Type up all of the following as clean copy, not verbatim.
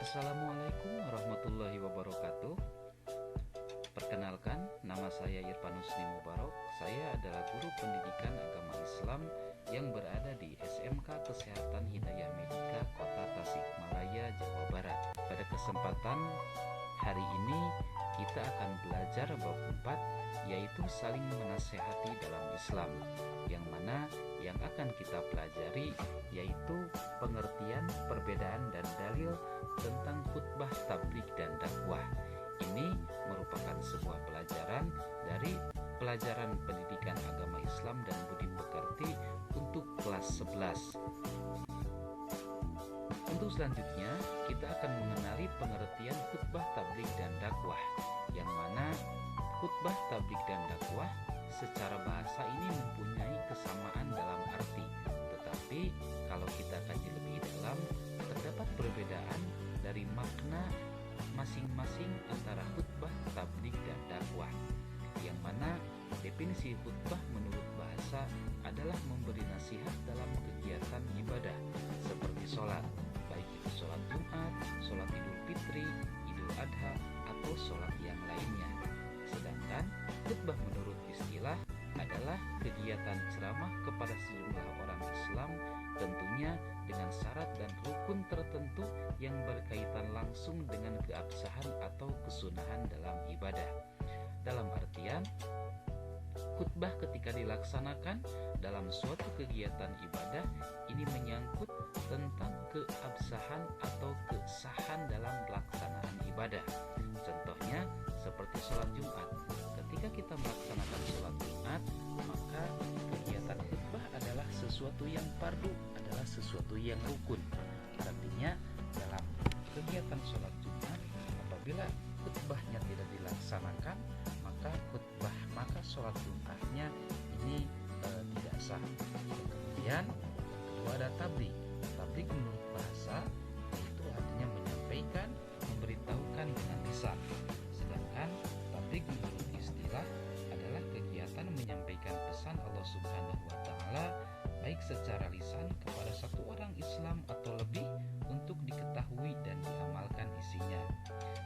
Assalamualaikum warahmatullahi wabarakatuh. Perkenalkan, nama saya Irfanus Mubarok. Saya adalah guru pendidikan agama Islam yang berada di SMK Kesehatan Hidayah Medika, Kota Tasikmalaya, Jawa Barat. Pada kesempatan hari ini kita akan belajar bab 4, yaitu saling menasehati dalam Islam, yang mana yang akan kita pelajari yaitu pengertian, perbedaan, dan dalil tentang khutbah, tabligh, dan dakwah. Ini merupakan sebuah pelajaran dari pelajaran pendidikan agama Islam dan budi pekerti untuk kelas 11. Untuk selanjutnya, kita akan mengenali pengertian khutbah, tabligh, dan dakwah, yang mana khutbah, tabligh, dan dakwah secara bahasa ini mempunyai kesamaan dalam arti, tetapi kalau kita kaji lebih dalam, terdapat perbedaan dari makna masing-masing antara khutbah, tabligh, dan dakwah, yang mana definisi khutbah menurut bahasa adalah memberi nasihat dalam kegiatan ibadah seperti sholat, baik itu sholat Jumat, sholat Idul Fitri, Idul Adha, atau sholat yang lainnya. Sedangkan khutbah menurut istilah adalah kegiatan ceramah kepada sejumlah orang Islam, tentunya dengan syarat dan rukun tertentu yang berkaitan langsung dengan keabsahan atau kesunahan dalam ibadah. Dalam artian, khutbah ketika dilaksanakan dalam suatu kegiatan ibadah ini menyangkut tentang keabsahan atau kesahan dalam pelaksanaan ibadah. Contohnya seperti sholat Jumat. Ketika kita melaksanakan sholat Jumat, maka kegiatan khutbah adalah sesuatu yang fardu, adalah sesuatu yang rukun. Artinya dalam kegiatan sholat Jumat, apabila khutbahnya tidak dilaksanakan, maka sholat Jumatnya ini tidak sah. Kemudian kedua ada tabligh. Tabligh menurut bahasa itu artinya menyampaikan, memberitahukan dengan lisan. Sedangkan tabligh menurut istilah adalah kegiatan menyampaikan pesan Allah Subhanahu wa taala baik secara lisan kepada satu orang Islam atau lebih untuk diketahui dan diamalkan isinya.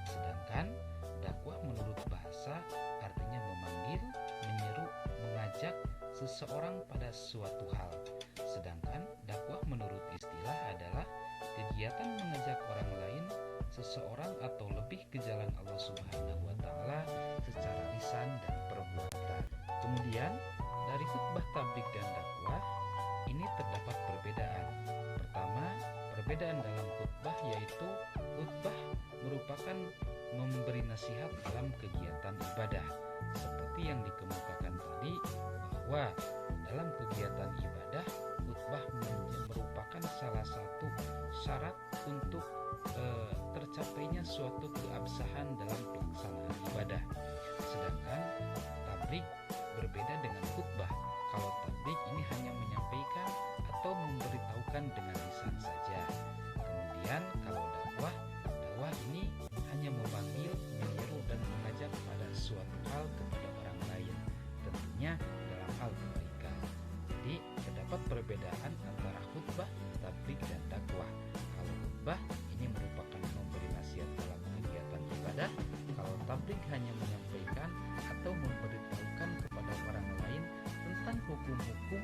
Sedangkan dakwah menurut bahasa artinya memanggil, menyeru, mengajak seseorang pada suatu hal. Sedangkan dakwah menurut istilah adalah kegiatan mengajak orang lain, seseorang atau lebih ke jalan Allah Subhanahu wa taala secara lisan dan perbuatan. Kemudian dari khutbah, tabligh, dan dakwah ini terdapat perbedaan. Pertama, perbedaan dalam khutbah yaitu khutbah merupakan memberi nasihat dalam kegiatan ibadah, seperti yang dikemukakan tadi bahwa dalam kegiatan ibadah khutbah merupakan salah satu syarat untuk tercapainya suatu keabsahan dalam pelaksanaan ibadah. Sedangkan tabligh berbeda dengan khutbah. Kalau tabligh ini hanya menyampaikan atau memberitahukan dengan lisan saja. Kemudian kalau dakwah ini hanya memanggil, menyeru, dan mengajak pada suatu hal kepada orang lain, tentunya dalam hal kebaikan. Jadi terdapat perbedaan antara khutbah, tabligh, dan dakwah. Kalau khutbah ini merupakan memberi nasihat dalam kegiatan ibadah, kalau tabligh hanya menyampaikan atau memberitahukan kepada orang lain tentang hukum-hukum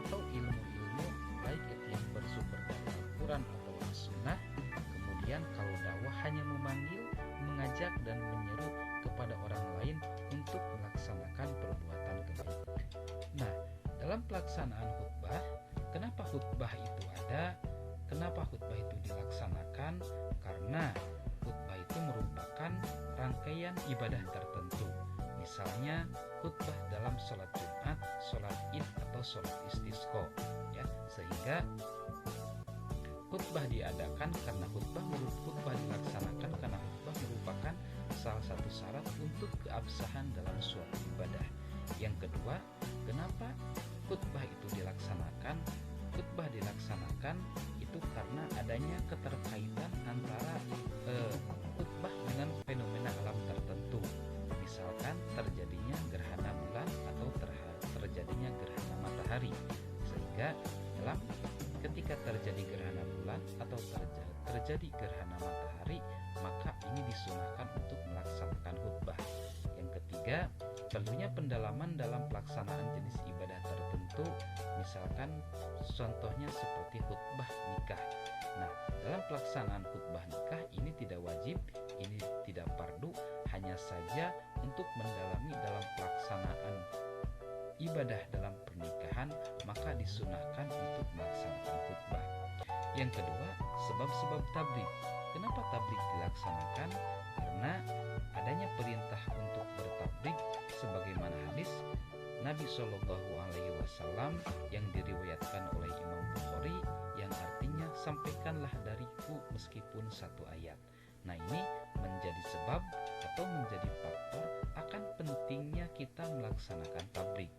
atau ilmu-ilmu baik itu yang bersumber dari Al-Quran atau As-Sunnah. Kemudian kalau dakwah hanya memanggil, mengajak, dan menyeru kepada orang lain untuk melaksanakan perbuatan kebaikan. Nah, dalam pelaksanaan khutbah, kenapa khutbah itu ada? Kenapa khutbah itu dilaksanakan? Karena khutbah itu merupakan rangkaian ibadah tertentu. Misalnya khutbah dalam sholat Jumat, sholat Id, atau sholat istisqa, ya, sehingga khutbah diadakan karena khutbah dilaksanakan karena khutbah merupakan salah satu syarat untuk keabsahan dalam suatu ibadah. Yang kedua, kenapa khutbah itu dilaksanakan? Khutbah dilaksanakan itu karena adanya keterkaitan antara khutbah dengan fenomena alam tertentu. Misalkan terjadinya gerhana bulan atau terjadinya gerhana matahari. Sehingga dalam ketika terjadi gerhana bulan atau terjadi gerhana matahari, maka ini disunahkan untuk melaksanakan khutbah. Yang ketiga, perlunya pendalaman dalam pelaksanaan jenis ibadah tertentu, misalkan contohnya seperti khutbah nikah. Nah, dalam pelaksanaan khutbah nikah ini tidak wajib, ini tidak fardu, hanya saja untuk mendalami dalam pelaksanaan ibadah dalam pernikahan, maka disunahkan untuk melaksanakan khutbah. Yang kedua, sebab-sebab tabligh. Kenapa tabligh dilaksanakan? Karena adanya perintah untuk bertabligh sebagaimana hadis Nabi Shallallahu Alaihi Wasallam yang diriwayatkan oleh Imam Bukhari yang artinya sampaikanlah dariku meskipun satu ayat. Nah, ini menjadi sebab atau menjadi faktor akan pentingnya kita melaksanakan tabligh.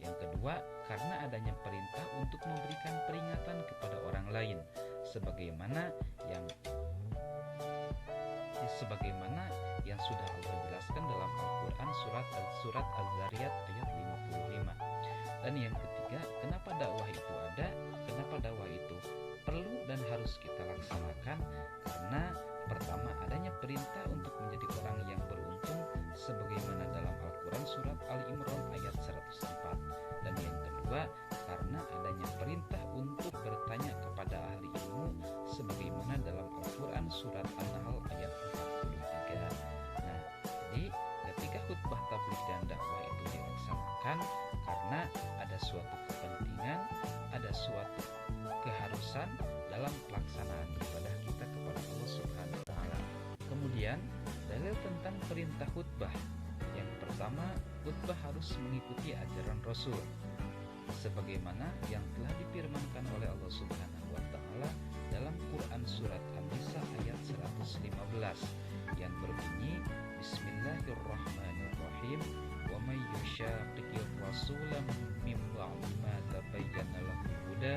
Yang kedua, karena adanya perintah untuk memberikan peringatan kepada orang lain sebagaimana yang sudah Allah jelaskan dalam Al-Quran surat Az-Zariyat ayat 55. Dan yang ketiga, kenapa dakwah itu ada? Kenapa dakwah itu perlu dan harus kita laksanakan? Karena pertama, adanya perintah untuk menjadi orang yang beruntung sebagaimana dalam Al-Quran surat Al-Imran ayat 104. Dan yang kedua, karena adanya perintah untuk bertanya kepada ahli ilmu sebagaimana dalam Al-Quran surat An-Nahl ayat 43. Nah, jadi ketika khutbah tabligh dan dakwah itu dilaksanakan karena ada suatu kepentingan, ada suatu keharusan dalam pelaksanaan ibadah kita kepada Allah Subhanahu wa taala. Kemudian, dalil tentang perintah khutbah. Yang pertama, khutbah harus mengikuti ajaran Rasul sebagaimana yang telah difirmankan oleh Allah Subhanahu wa taala dalam Quran surat An-Nisa ayat 115 yang berbunyi Bismillahirrahmanirrahim wa may yushaqiqir rasula min ba'di ma tabayyana lahul huda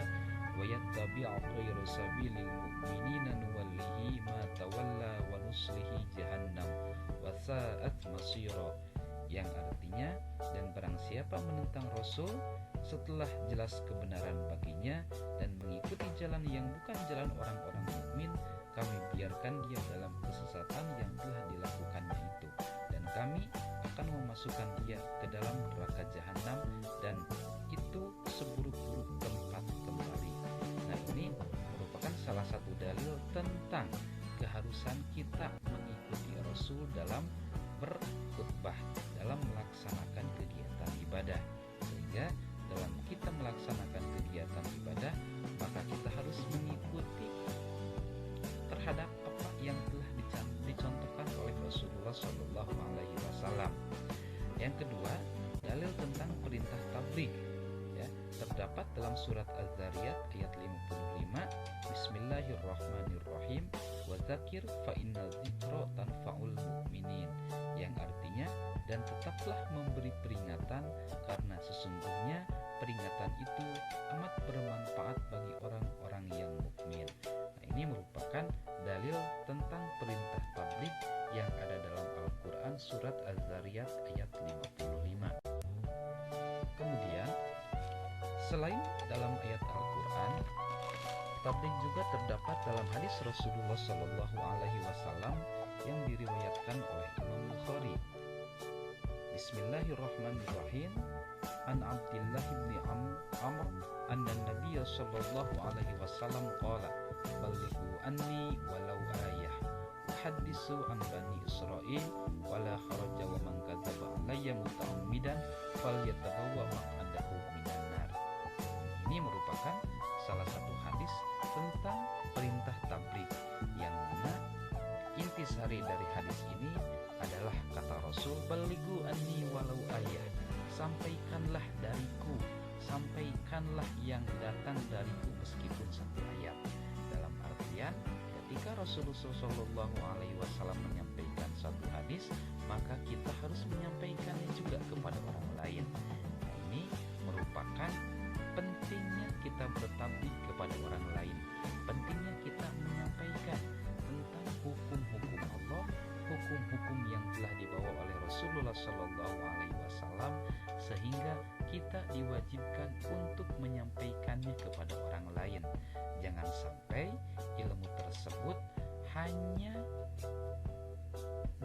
wa yattabi' ghayra sabilil mu'minina nuwallihi ma tawalla wa nuslihi jahannam wa sa'at masira, yang artinya, dan barang siapa menentang Rasul setelah jelas kebenaran baginya dan mengikuti jalan yang bukan jalan orang-orang mukmin, kami biarkan dia dalam kesesatan yang telah dilakukannya itu, dan kami akan memasukkan dia ke dalam neraka jahanam, dan itu seburuk-buruk tempat kembali. Nah, ini merupakan salah satu dalil tentang keharusan kita mengikuti Rasul dalam berkhutbah, dalam melaksanakan kegiatan ibadah. Sehingga dalam kita melaksanakan kegiatan ibadah, maka kita harus mengikuti terhadap apa yang telah dicontohkan oleh Rasulullah Shallallahu Alaihi Wasallam. Yang kedua, dalil tentang perintah tabligh, ya, terdapat dalam surat Az-Zariyat ayat 55, Bismillahirrahmanirrahim, wa dzakir fa inna dzikra tanfa'ul mu'minin, yang artinya, dan tetaplah memberi peringatan karena sesungguhnya peringatan itu amat bermanfaat bagi orang-orang yang mukmin. Nah, ini merupakan dalil tentang perintah tabligh yang ada dalam Al-Quran surat Az-Zariyat ayat 55. Kemudian, selain dalam ayat Al-Quran, tabligh juga terdapat dalam hadis Rasulullah Shallallahu Alaihi Wasallam yang diriwayatkan oleh Imam Bukhari. Bismillahirrahmanirrahim. An Abdillah bin Amr anna Nabiyya sallallahu alaihi wasallam qala ballighu anni walau ayah wa haditsu an bani Israil wala kharaja wa man kadzaba alayya muta'ammidan falyatabawwa maq'adahu minan nar. Ini merupakan salah satu hadis tentang perintah tabligh yang mana intisari dari hadis ini adalah kata Rasul, ballighu anni walau ayah, sampaikanlah dariku, sampaikanlah yang datang dariku meskipun satu ayat. Dalam artian, ketika Rasulullah SAW menyampaikan satu hadis, maka kita harus menyampaikannya juga kepada orang lain. Nah, ini merupakan pentingnya kita bertabligh kepada orang lain, pentingnya kita menyampaikan tentang hukum-hukum Allah, hukum-hukum yang telah dibawa oleh Rasulullah SAW, sehingga kita diwajibkan untuk menyampaikannya kepada orang lain. Jangan sampai ilmu tersebut hanya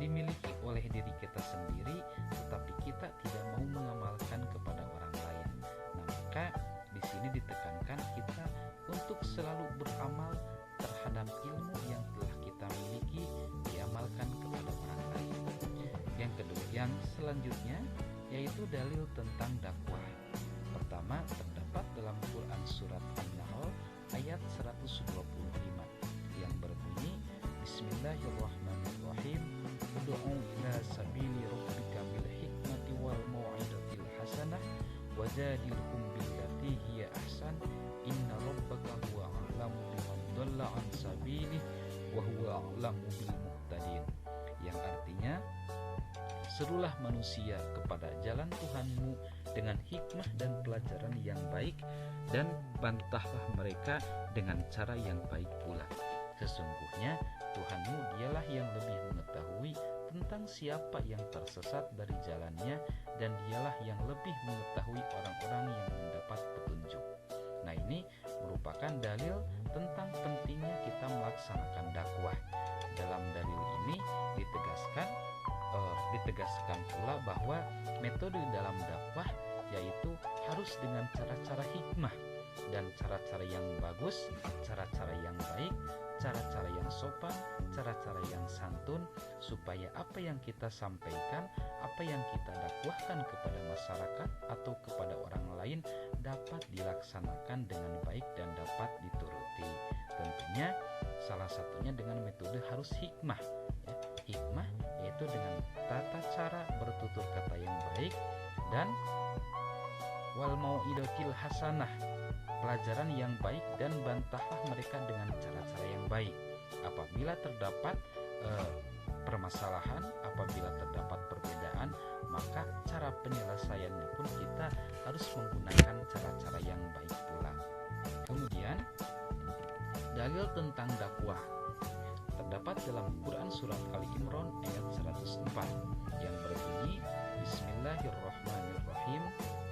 dimiliki oleh diri kita sendiri, tetapi kita tidak mau mengamalkan kepada orang lain. Nah, maka di sini ditekankan kita untuk selalu beramal terhadap ilmu yang telah kita miliki, diamalkan kepada orang lain. Yang selanjutnya yaitu dalil tentang dakwah. Pertama, terdapat dalam Quran surat An-Nahl ayat 125 yang berbunyi, Bismillahirrahmanirrahim, Ud'u ila sabili rabbika bil hikmati wal mau'izatil hasanah wajadilhum billati hiya ahsan inna rabbaka huwa a'lamu biman dhalla an sabilihi wa huwa a'lamu bil muhtadin. Yang artinya, serulah manusia kepada jalan Tuhanmu dengan hikmah dan pelajaran yang baik, dan bantahlah mereka dengan cara yang baik pula. Sesungguhnya Tuhanmu dialah yang lebih mengetahui tentang siapa yang tersesat dari jalannya, dan dialah yang lebih mengetahui orang-orang yang mendapat petunjuk. Nah, ini merupakan dalil tentang pentingnya kita melaksanakan dakwah. Dalam dalil ini ditegaskan pula bahwa metode dalam dakwah yaitu harus dengan cara-cara hikmah dan cara-cara yang bagus, cara-cara yang baik, cara-cara yang sopan, cara-cara yang santun, supaya apa yang kita sampaikan, apa yang kita dakwahkan kepada masyarakat atau kepada orang lain dapat dilaksanakan dengan baik dan dapat dituruti. Tentunya salah satunya dengan metode harus hikmah. Hikmah yaitu dengan tata cara bertutur kata yang baik, dan wal mau'izatil hasanah, pelajaran yang baik, dan bantahlah mereka dengan cara-cara yang baik. Apabila terdapat permasalahan, apabila terdapat perbedaan, maka cara penyelesaiannya pun kita harus menggunakan cara-cara yang baik pula. Kemudian dalil tentang dakwah terdapat dalam Quran surat Ali Imran ayat 104 yang berbunyi, Bismillahirrahmanirrahim,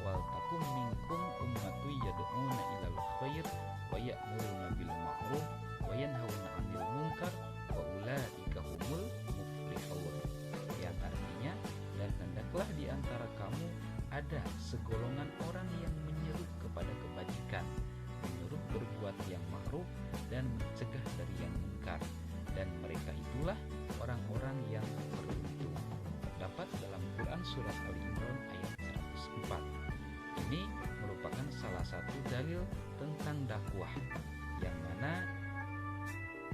wal takum minkum ummatun yad'una ilal khair wa ya'muruna bil ma'ruf wa yanhauna 'anil munkar wa ulaika humul muflihun. Yang artinya, dan hendaklah di antara kamu ada segolongan orang yang menyeru kepada kebajikan, menyuruh berbuat yang ma'ruf dan mencegah dari yang munkar, dan mereka itulah orang-orang yang beruntung. Terdapat dalam Quran surat Ali Imran ayat 104. Ini merupakan salah satu dalil tentang dakwah, yang mana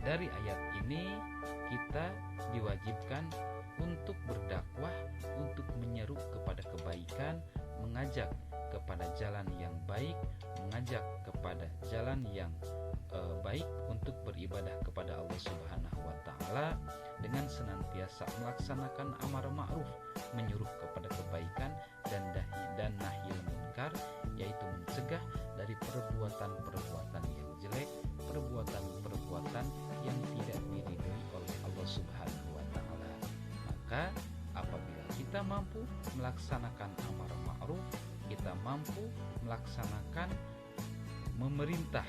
dari ayat ini kita diwajibkan untuk berdakwah, untuk menyeru kepada kebaikan, mengajak kepada jalan yang baik, mengajak kepada jalan yang baik untuk beribadah kepada Allah Subhanahu wa Ta'ala, dengan senantiasa melaksanakan amar ma'ruf, menyuruh kepada kebaikan, dan nahyil munkar, yaitu mencegah dari perbuatan-perbuatan yang jelek, perbuatan-perbuatan yang tidak diridhoi oleh Allah Subhanahu wa Ta'ala. Maka apabila kita mampu melaksanakan amar ma'ruf, kita mampu melaksanakan memerintah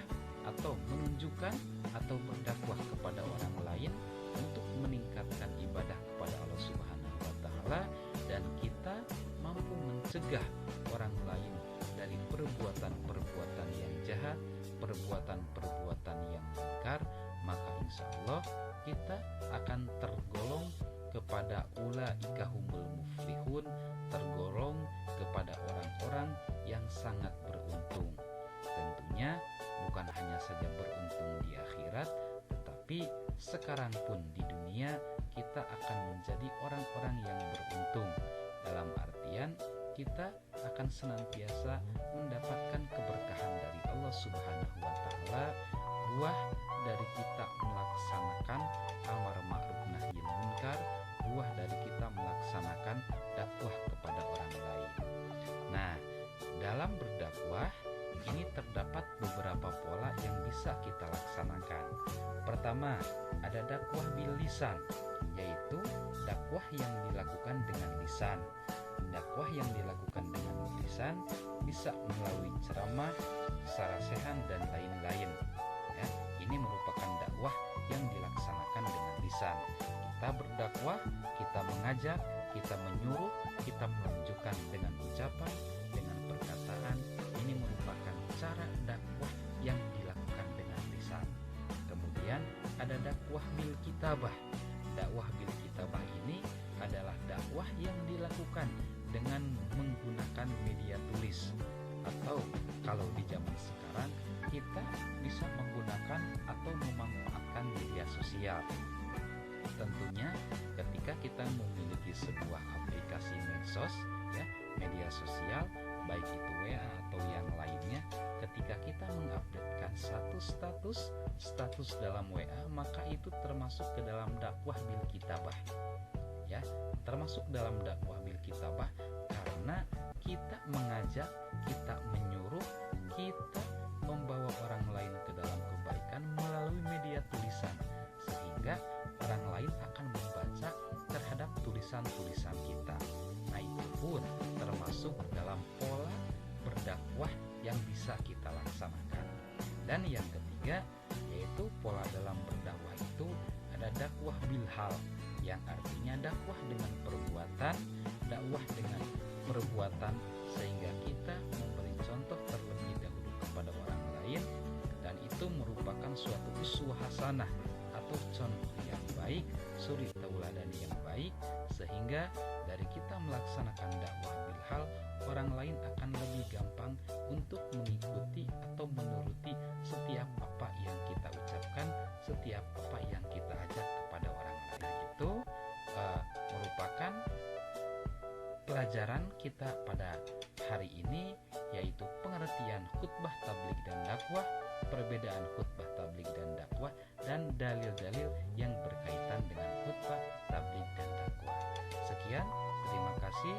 atau menunjukkan atau berdakwah kepada orang lain untuk meningkatkan ibadah kepada Allah Subhanahu wa Ta'ala, dan kita mampu mencegah orang lain dari perbuatan-perbuatan yang jahat, perbuatan-perbuatan yang munkar, maka insya Allah kita akan tergolong kepada ulaika humul muflihun, tergolong kepada orang-orang yang sangat beruntung. Tentunya bukan hanya saja beruntung di akhirat, tetapi sekarang pun di dunia kita akan menjadi orang-orang yang beruntung. Dalam artian kita akan senantiasa mendapatkan keberkahan dari Allah Subhanahu wa Ta'ala, buah dari kita melaksanakan amar ma'ruf nahi munkar, buah dari kita melaksanakan dakwah kepada orang lain. Nah, dalam berdakwah ini terdapat beberapa pola yang bisa kita laksanakan. Pertama, ada dakwah bil lisan, yaitu dakwah yang dilakukan dengan lisan. Dakwah yang dilakukan dengan lisan bisa melalui ceramah, sarasehan, dan lain-lain. Ya, ini merupakan dakwah yang dilaksanakan dengan tulisan. Kita berdakwah, kita mengajak, kita menyuruh, kita menunjukkan dengan ucapan, dengan perkataan. Ini merupakan cara dakwah yang dilakukan dengan lisan. Kemudian ada dakwah bil kitabah. Dakwah bil kitabah ini adalah dakwah yang dilakukan dengan menggunakan media tulis, atau kalau di zaman sekarang kita bisa menggunakan atau memanfaatkan media sosial. Tentunya ketika kita memiliki sebuah aplikasi medsos, ya, media sosial, baik itu WA atau yang lainnya, ketika kita mengupdatekan satu status dalam WA, maka itu termasuk ke dalam dakwah bil kitabah, ya, termasuk dalam dakwah bil kitabah, karena kita mengajak, kita menyuruh, kita membawa orang lain ke dalam kebaikan melalui media tulisan, sehingga orang lain akan membaca terhadap tulisan-tulisan kita. Nah, itu pun termasuk dalam pola berdakwah yang bisa kita laksanakan. Dan yang ketiga, yaitu pola dalam berdakwah itu ada dakwah bilhal, yang artinya dakwah dengan perbuatan, dakwah dengan perbuatan, sehingga kita memberi contoh terlebih dahulu kepada orang lain, dan itu merupakan suatu uswah hasanah atau contoh yang baik, suri tauladan yang baik, sehingga dari kita melaksanakan dakwah bilhal, orang lain akan lebih gampang untuk mengikuti atau menuruti setiap apa yang kita ucapkan, setiap apa yang kita ajak kepada orang lain. Itu merupakan pelajaran kita pada hari ini, yaitu pengertian khutbah tabligh dan dakwah, perbedaan khutbah tabligh dan dakwah, dan dalil-dalil yang berkaitan dengan khutbah tabligh dan dakwah. Sekian, terima kasih.